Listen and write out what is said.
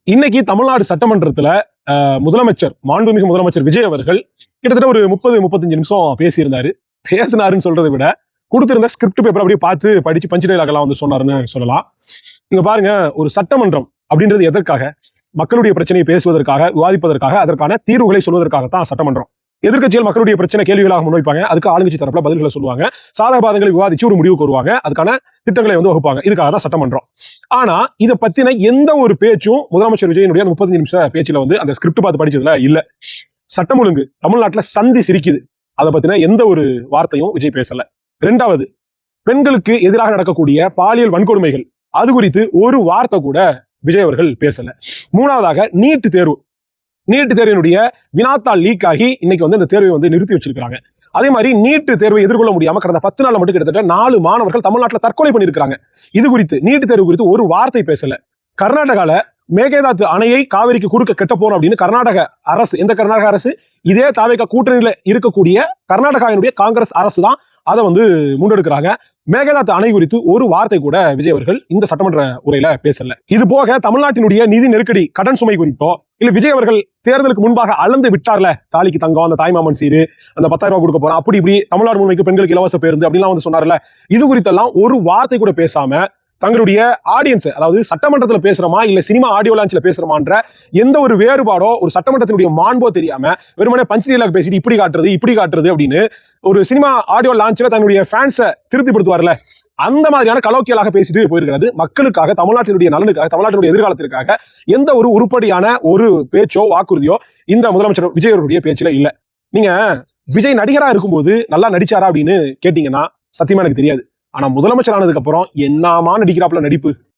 இன்னைக்கு தமிழ்நாடு சட்டமன்றத்துல முதலமைச்சர் மாண்புமிகு முதலமைச்சர் விஜய் அவர்கள் கிட்டத்தட்ட ஒரு 30-35 நிமிஷம் பேசியிருந்தாரு. பேசினாருன்னு சொல்றதை விட கொடுத்திருந்த ஸ்கிரிப்ட் பேப்பர் அப்படியே பார்த்து படிச்சு பஞ்சு டைலாக்லாம் வந்து சொன்னாருன்னு சொல்லலாம். நீங்க பாருங்க, ஒரு சட்டமன்றம் அப்படின்றது எதற்காக? மக்களுடைய பிரச்சனையை பேசுவதற்காக, விவாதிப்பதற்காக, அதற்கான தீர்வுகளை சொல்வதற்காகத்தான் சட்டமன்றம். எதிர்க்கட்சிகள் மக்களுடைய பிரச்சனை கேள்விகளாக முன்வைப்பாங்க, அதுக்கு ஆளுங்கட்சி தரப்புல பதில்களை சொல்லுவாங்க, சாதக பாதங்களை விவாதிச்சு ஒரு முடிவுக்கு வருவாங்க, அதுக்கான திட்டங்களை வந்து வகுப்பாங்க. இதுக்காக தான் சட்டமன்றம். ஆனா இதை பத்தின எந்த ஒரு பேச்சும் முதலமைச்சர் விஜயனுடைய 35 நிமிஷம் பேச்சுல வந்து அந்த ஸ்கிரிப்ட் பார்த்து படிச்சதுல இல்ல. சட்டம் ஒழுங்கு தமிழ்நாட்டுல சந்தி சிரிக்குது, அதை பத்தின எந்த ஒரு வார்த்தையும் விஜய் பேசல. இரண்டாவது, பெண்களுக்கு எதிராக நடக்கக்கூடிய பாலியல் வன்கொடுமைகள் அது குறித்து ஒரு வார்த்தை கூட விஜய் அவர்கள் பேசல. மூணாவதாக, நீட் தேர்வினுடைய வினாத்தாள் லீக் ஆகி இன்னைக்கு வந்து இந்த தேர்வை வந்து நிறுத்தி வச்சிருக்காங்க. அதே மாதிரி நீட் தேர்வை எதிர்கொள்ள முடியாம கடந்த 10 நாள்ல மட்டும் கிட்டத்தட்ட 4 மாணவர்கள் தமிழ்நாட்டில் தற்கொலை பண்ணியிருக்காங்க. இது குறித்து, நீட் தேர்வு குறித்து ஒரு வார்த்தை பேசல. கர்நாடகால மேகதாது அணையை காவிரிக்கு குறுக்க கெட்ட போறோம் அப்படின்னு கர்நாடக அரசு, எந்த கர்நாடக அரசு? இதே தாவேகா கூட்டணியில இருக்கக்கூடிய கர்நாடகாவினுடைய காங்கிரஸ் அரசு தான் அதை வந்து முன்னெடுக்கிறாங்க. மேகதாது அணை குறித்து ஒரு வார்த்தை கூட விஜய் அவர்கள் இந்த சட்டமன்ற உரையில பேசல. இது போக தமிழ்நாட்டினுடைய நிதி நெருக்கடி, கடன் சுமை குறித்தோ, இல்ல விஜய் அவர்கள் தேர்தலுக்கு முன்பாக அளந்து விட்டார்ல, தாலிக்கு தங்கம், அந்த தாய்மாமன் சீரு, அந்த 10,000 ரூபாய் கொடுக்க போறோம், அப்படி இப்படி தமிழ்நாடு முன்வைக்கு பெண்களுக்கு இலவச பேருந்து அப்படிலாம் வந்து சொன்னார்ல, இது குறித்தெல்லாம் ஒரு வார்த்தை கூட பேசாம தங்களுடைய ஆடியன்ஸ், அதாவது சட்டமன்றத்தில் பேசுறோமா இல்ல சினிமா ஆடியோ லான்ச்ல பேசுறோமான்ற எந்த ஒரு வேறுபாடோ, ஒரு சட்டமன்றத்தினுடைய மாண்போ தெரியாம வெறுமனே பஞ்ச் டயலாக் பேசிட்டு இப்படி காட்டுறது அப்படின்னு ஒரு சினிமா ஆடியோ லான்ச்ல தன்னுடைய ஃபேன்ஸை திருப்திப்படுத்துவார்ல, அந்த மாதிரியான கலோக்கியலாக பேசிட்டு போயிருக்கிறது. மக்களுக்காக, தமிழ்நாட்டினுடைய நலனுக்காக, தமிழ்நாட்டினுடைய எதிர்காலத்திற்காக எந்த ஒரு உருப்படியான ஒரு பேச்சோ வாக்குறுதியோ இந்த முதலமைச்சர் விஜய் அவர்களுடைய பேச்சுல இல்ல. நீங்க விஜய் நடிகரா இருக்கும்போது நல்லா நடிச்சாரா அப்படின்னு கேட்டீங்கன்னா சத்தியமா எனக்கு தெரியாது. ஆனா முதலமைச்சர் ஆனதுக்கு அப்புறம் என்னமா நடிக்கிறாப்புல நடிப்பு.